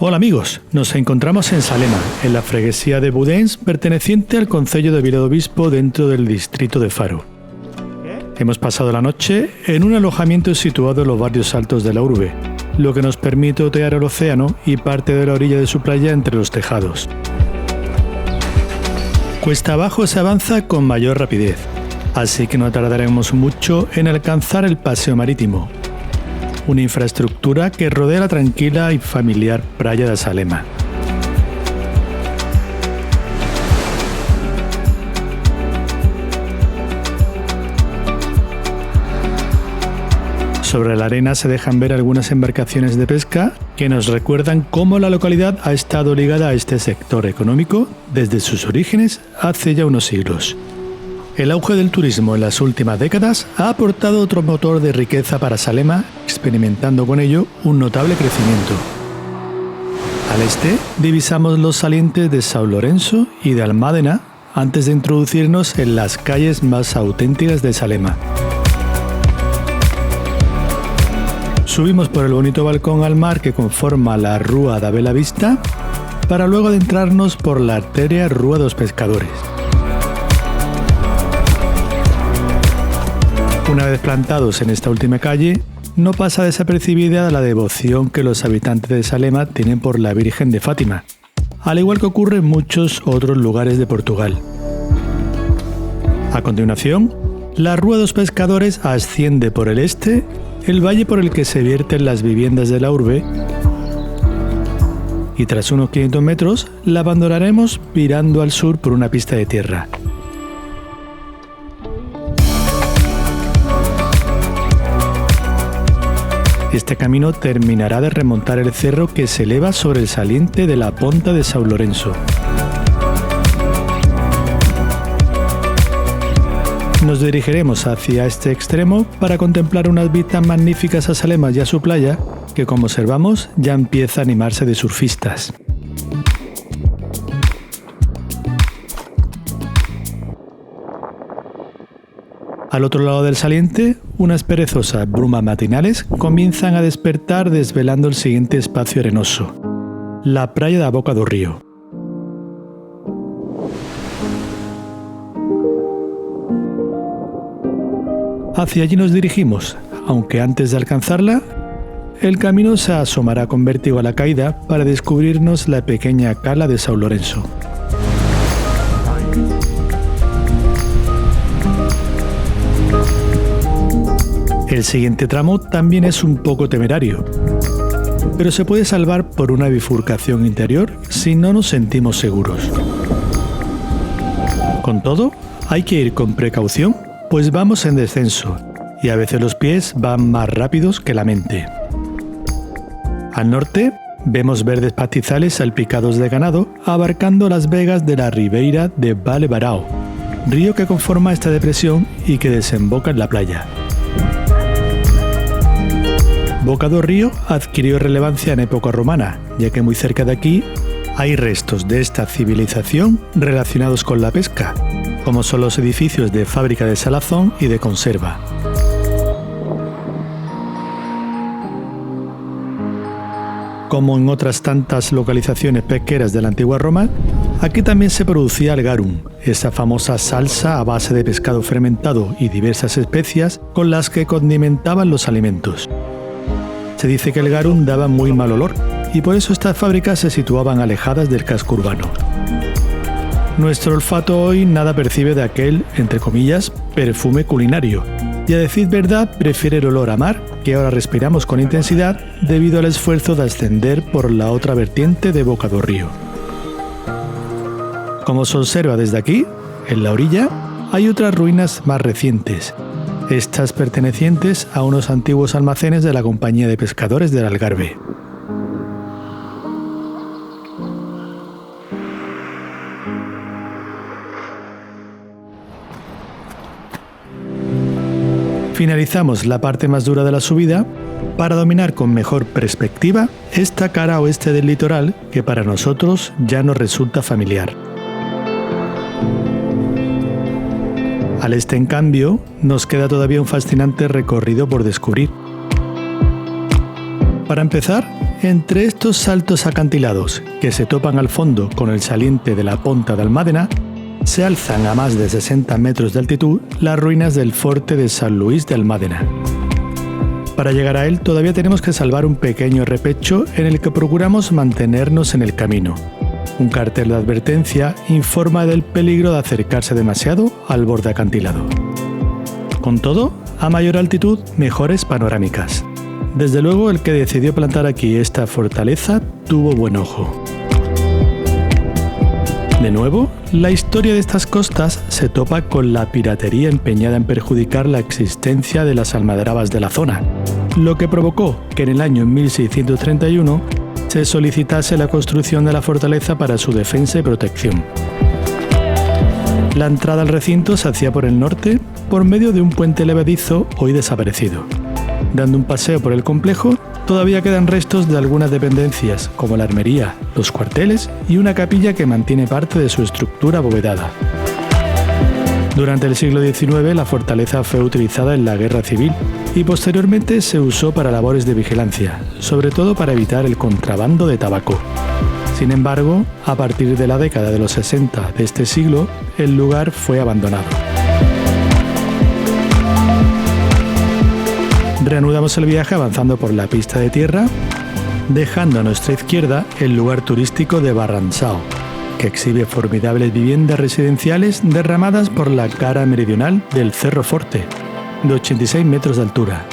Hola amigos, nos encontramos en Salema, en la freguesía de Budens, perteneciente al concello de Viladobispo dentro del distrito de Faro. Hemos pasado la noche en un alojamiento situado en los barrios altos de la urbe, lo que nos permite otear el océano y parte de la orilla de su playa entre los tejados. Cuesta abajo se avanza con mayor rapidez, así que no tardaremos mucho en alcanzar el paseo marítimo, una infraestructura que rodea la tranquila y familiar playa de Salema. Sobre la arena se dejan ver algunas embarcaciones de pesca que nos recuerdan cómo la localidad ha estado ligada a este sector económico desde sus orígenes hace ya unos siglos. El auge del turismo en las últimas décadas ha aportado otro motor de riqueza para Salema, experimentando con ello un notable crecimiento. Al este divisamos los salientes de São Lourenço y de Almádena antes de introducirnos en las calles más auténticas de Salema. Subimos por el bonito balcón al mar que conforma la Rúa da Bela Vista para luego adentrarnos por la arteria Rúa dos Pescadores. Una vez plantados en esta última calle, no pasa desapercibida la devoción que los habitantes de Salema tienen por la Virgen de Fátima, al igual que ocurre en muchos otros lugares de Portugal. A continuación, la Rúa dos Pescadores asciende por el este, el valle por el que se vierten las viviendas de la urbe, y tras unos 500 metros la abandonaremos virando al sur por una pista de tierra. Este camino terminará de remontar el cerro que se eleva sobre el saliente de la Ponta de São Lourenço. Nos dirigiremos hacia este extremo para contemplar unas vistas magníficas a Salema y a su playa, que como observamos ya empieza a animarse de surfistas. Al otro lado del saliente, unas perezosas brumas matinales comienzan a despertar desvelando el siguiente espacio arenoso, la playa da Boca do Río. Hacia allí nos dirigimos, aunque antes de alcanzarla, el camino se asomará con vértigo a la caída para descubrirnos la pequeña cala de São Lourenço. El siguiente tramo también es un poco temerario, pero se puede salvar por una bifurcación interior si no nos sentimos seguros. Con todo, hay que ir con precaución, pues vamos en descenso y a veces los pies van más rápidos que la mente. Al norte vemos verdes pastizales salpicados de ganado abarcando las vegas de la ribeira de Vale Barão, río que conforma esta depresión y que desemboca en la playa. Boca do Río adquirió relevancia en época romana, ya que muy cerca de aquí hay restos de esta civilización relacionados con la pesca, como son los edificios de fábrica de salazón y de conserva. Como en otras tantas localizaciones pesqueras de la antigua Roma, aquí también se producía el garum, esa famosa salsa a base de pescado fermentado y diversas especias con las que condimentaban los alimentos. Se dice que el garum daba muy mal olor y por eso estas fábricas se situaban alejadas del casco urbano. Nuestro olfato hoy nada percibe de aquel, entre comillas, perfume culinario, y a decir verdad prefiere el olor a mar que ahora respiramos con intensidad debido al esfuerzo de ascender por la otra vertiente de Boca do Río. Como se observa desde aquí, en la orilla, hay otras ruinas más recientes, estas pertenecientes a unos antiguos almacenes de la Compañía de Pescadores del Algarve. Finalizamos la parte más dura de la subida para dominar con mejor perspectiva esta cara oeste del litoral que para nosotros ya nos resulta familiar. Al este, en cambio, nos queda todavía un fascinante recorrido por descubrir. Para empezar, Entre estos saltos acantilados, que se topan al fondo con el saliente de la Ponta de Almádena, se alzan a más de 60 metros de altitud las ruinas del Forte de San Luis de Almádena. Para llegar a él todavía tenemos que salvar un pequeño repecho en el que procuramos mantenernos en el camino. Un cartel de advertencia informa del peligro de acercarse demasiado al borde acantilado. Con todo, a mayor altitud, mejores panorámicas. Desde luego, el que decidió plantar aquí esta fortaleza tuvo buen ojo. De nuevo, la historia de estas costas se topa con la piratería empeñada en perjudicar la existencia de las almadrabas de la zona, lo que provocó que en el año 1631 se solicitase la construcción de la fortaleza para su defensa y protección. La entrada al recinto se hacía por el norte por medio de un puente levadizo hoy desaparecido. Dando un paseo por el complejo, todavía quedan restos de algunas dependencias, como la armería, los cuarteles y una capilla que mantiene parte de su estructura abovedada. Durante el siglo XIX, la fortaleza fue utilizada en la Guerra Civil y posteriormente se usó para labores de vigilancia, sobre todo para evitar el contrabando de tabaco. Sin embargo, a partir de la década de los 60 de este siglo, el lugar fue abandonado. Reanudamos el viaje avanzando por la pista de tierra, dejando a nuestra izquierda el lugar turístico de Barransao, que exhibe formidables viviendas residenciales derramadas por la cara meridional del Cerro Forte, de 86 metros de altura.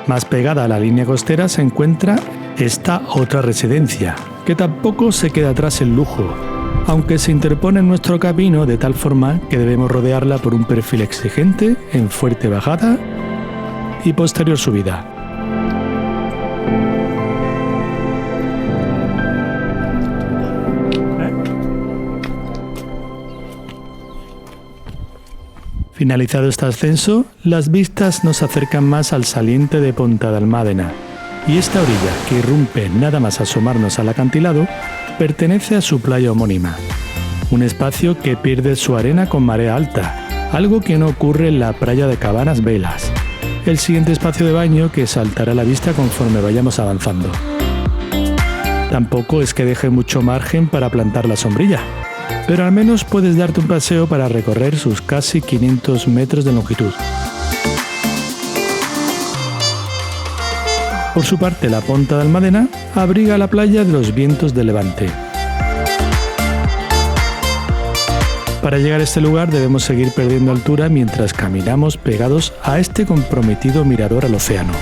Más pegada a la línea costera se encuentra esta otra residencia, que tampoco se queda atrás en lujo, aunque se interpone en nuestro camino de tal forma que debemos rodearla por un perfil exigente en fuerte bajada y posterior subida. Finalizado este ascenso, las vistas nos acercan más al saliente de Ponta de Almádena, y esta orilla, que irrumpe nada más asomarnos al acantilado, pertenece a su playa homónima, un espacio que pierde su arena con marea alta, algo que no ocurre en la playa de Cabanas Velas, el siguiente espacio de baño que saltará a la vista conforme vayamos avanzando. Tampoco es que deje mucho margen para plantar la sombrilla, pero al menos puedes darte un paseo para recorrer sus casi 500 metros de longitud. Por su parte, la Ponta de Almádena abriga la playa de los vientos de levante. Para llegar a este lugar debemos seguir perdiendo altura mientras caminamos pegados a este comprometido mirador al océano.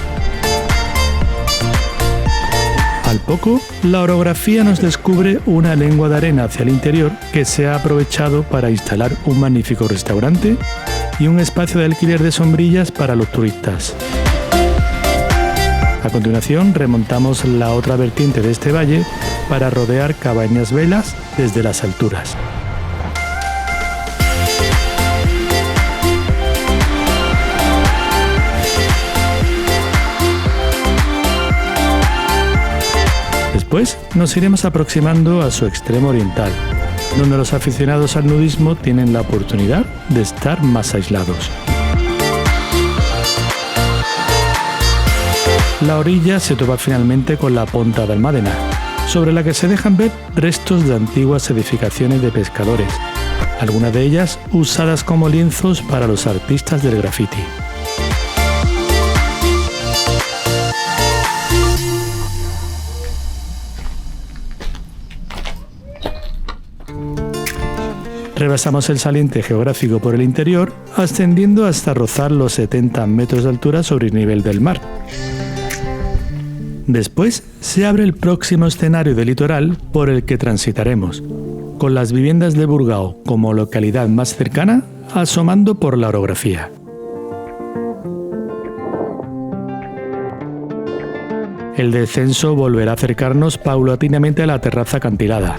Al poco, la orografía nos descubre una lengua de arena hacia el interior que se ha aprovechado para instalar un magnífico restaurante y un espacio de alquiler de sombrillas para los turistas. A continuación, remontamos la otra vertiente de este valle para rodear Cabañas Velas desde las alturas. Después nos iremos aproximando a su extremo oriental, donde los aficionados al nudismo tienen la oportunidad de estar más aislados. La orilla se topa finalmente con la Ponta de Almádena, sobre la que se dejan ver restos de antiguas edificaciones de pescadores, algunas de ellas usadas como lienzos para los artistas del graffiti. Rebasamos el saliente geográfico por el interior, ascendiendo hasta rozar los 70 metros de altura sobre el nivel del mar. Después se abre el próximo escenario del litoral por el que transitaremos, con las viviendas de Burgao como localidad más cercana, asomando por la orografía. El descenso volverá a acercarnos paulatinamente a la terraza acantilada.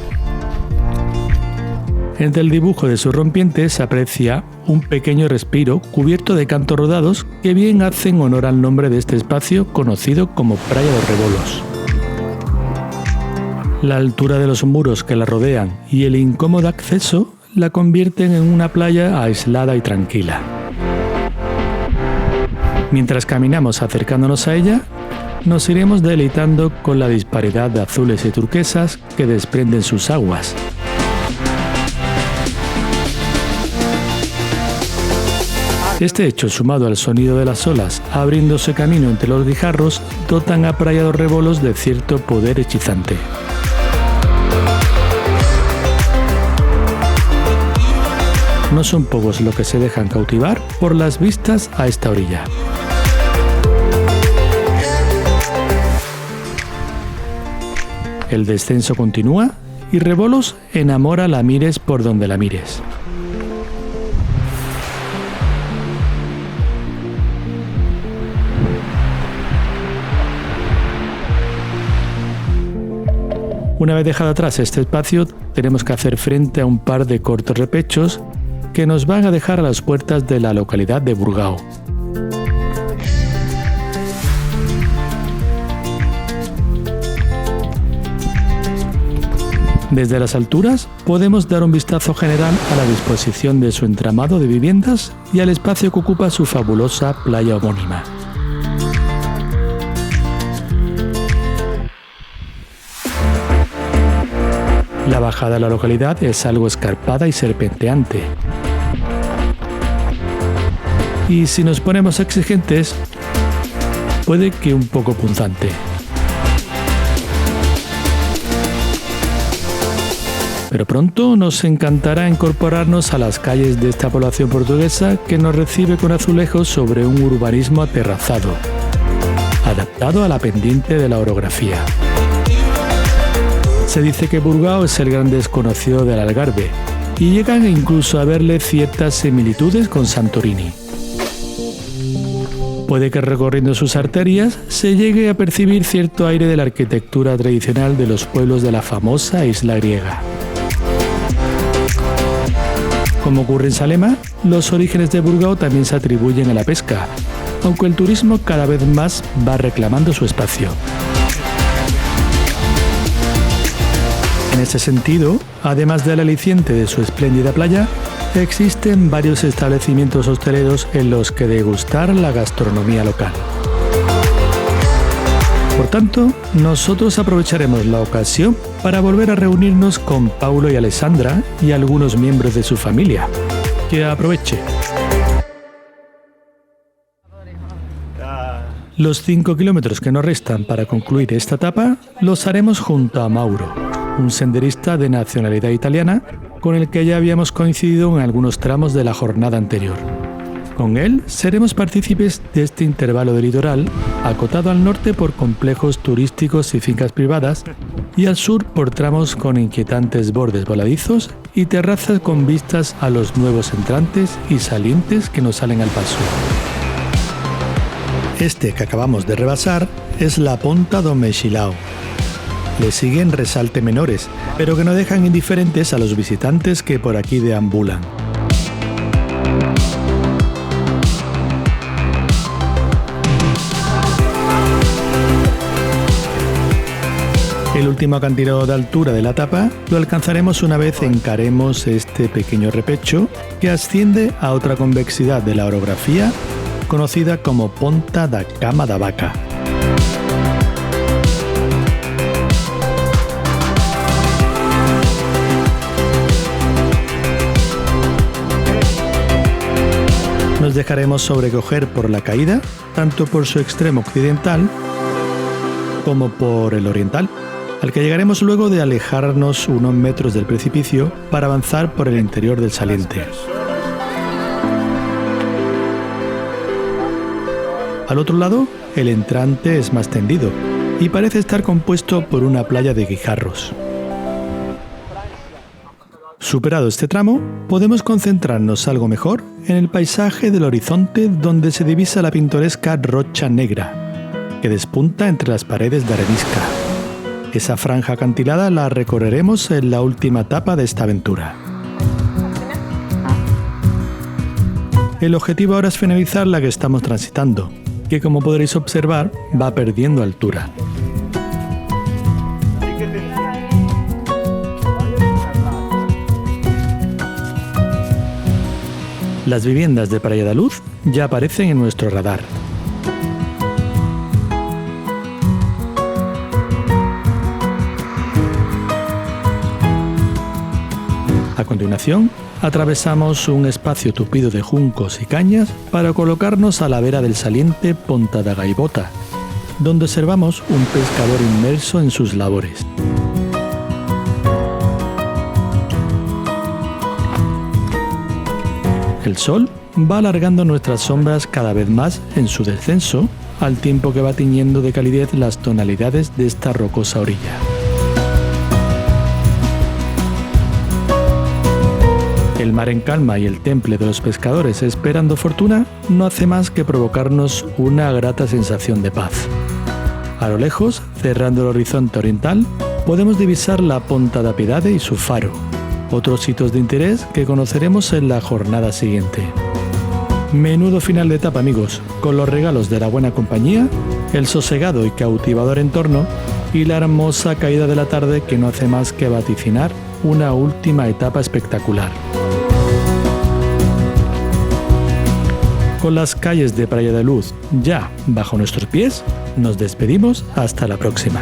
Entre el dibujo de sus rompientes se aprecia un pequeño respiro cubierto de cantos rodados que bien hacen honor al nombre de este espacio conocido como Praia dos Rebolos. La altura de los muros que la rodean y el incómodo acceso la convierten en una playa aislada y tranquila. Mientras caminamos acercándonos a ella, nos iremos deleitando con la disparidad de azules y turquesas que desprenden sus aguas. Este hecho, sumado al sonido de las olas abriéndose camino entre los guijarros, dotan a Praia dos Revolos de cierto poder hechizante. No son pocos los que se dejan cautivar por las vistas a esta orilla. El descenso continúa y Revolos enamora la mires por donde la mires. Una vez dejado atrás este espacio, tenemos que hacer frente a un par de cortos repechos que nos van a dejar a las puertas de la localidad de Burgao. Desde las alturas podemos dar un vistazo general a la disposición de su entramado de viviendas y al espacio que ocupa su fabulosa playa homónima. La bajada a la localidad es algo escarpada y serpenteante. Y si nos ponemos exigentes, puede que un poco punzante. Pero pronto nos encantará incorporarnos a las calles de esta población portuguesa que nos recibe con azulejos sobre un urbanismo aterrazado, adaptado a la pendiente de la orografía. Se dice que Burgao es el gran desconocido del Algarve y llegan incluso a verle ciertas similitudes con Santorini. Puede que recorriendo sus arterias se llegue a percibir cierto aire de la arquitectura tradicional de los pueblos de la famosa isla griega. Como ocurre en Salema, los orígenes de Burgao también se atribuyen a la pesca, aunque el turismo cada vez más va reclamando su espacio. En ese sentido, además del aliciente de su espléndida playa, existen varios establecimientos hosteleros en los que degustar la gastronomía local. Por tanto, nosotros aprovecharemos la ocasión para volver a reunirnos con Paulo y Alessandra y algunos miembros de su familia. Que aproveche. Los 5 kilómetros que nos restan para concluir esta etapa los haremos junto a Mauro, un senderista de nacionalidad italiana con el que ya habíamos coincidido en algunos tramos de la jornada anterior. Con él seremos partícipes de este intervalo de litoral, acotado al norte por complejos turísticos y fincas privadas, y al sur por tramos con inquietantes bordes voladizos y terrazas con vistas a los nuevos entrantes y salientes que nos salen al paso. Este que acabamos de rebasar es la Ponta do Mexilao. Le siguen Resalte Menores, pero que no dejan indiferentes a los visitantes que por aquí deambulan. El último acantilado de altura de la etapa lo alcanzaremos una vez encaremos este pequeño repecho que asciende a otra convexidad de la orografía conocida como Ponta da Cama da Vaca. Nos dejaremos sobrecoger por la caída, tanto por su extremo occidental como por el oriental, al que llegaremos luego de alejarnos unos metros del precipicio para avanzar por el interior del saliente. Al otro lado, el entrante es más tendido y parece estar compuesto por una playa de guijarros. Superado este tramo, podemos concentrarnos algo mejor en el paisaje del horizonte donde se divisa la pintoresca Rocha Negra, que despunta entre las paredes de arenisca. Esa franja acantilada la recorreremos en la última etapa de esta aventura. El objetivo ahora es finalizar la que estamos transitando, que como podréis observar va perdiendo altura. Las viviendas de Praia da Luz ya aparecen en nuestro radar. continuación, atravesamos un espacio tupido de juncos y cañas para colocarnos a la vera del saliente Ponta da Gaivota, donde observamos un pescador inmerso en sus labores. El sol va alargando nuestras sombras cada vez más en su descenso, al tiempo que va tiñendo de calidez las tonalidades de esta rocosa orilla. El mar en calma y el temple de los pescadores esperando fortuna no hace más que provocarnos una grata sensación de paz. A lo lejos, cerrando el horizonte oriental, podemos divisar la Ponta da Piedade y su faro, otros sitios de interés que conoceremos en la jornada siguiente. Menudo final de etapa, amigos, con los regalos de la buena compañía, el sosegado y cautivador entorno y la hermosa caída de la tarde que no hace más que vaticinar una última etapa espectacular. Con las calles de Praia da Luz ya bajo nuestros pies, nos despedimos hasta la próxima.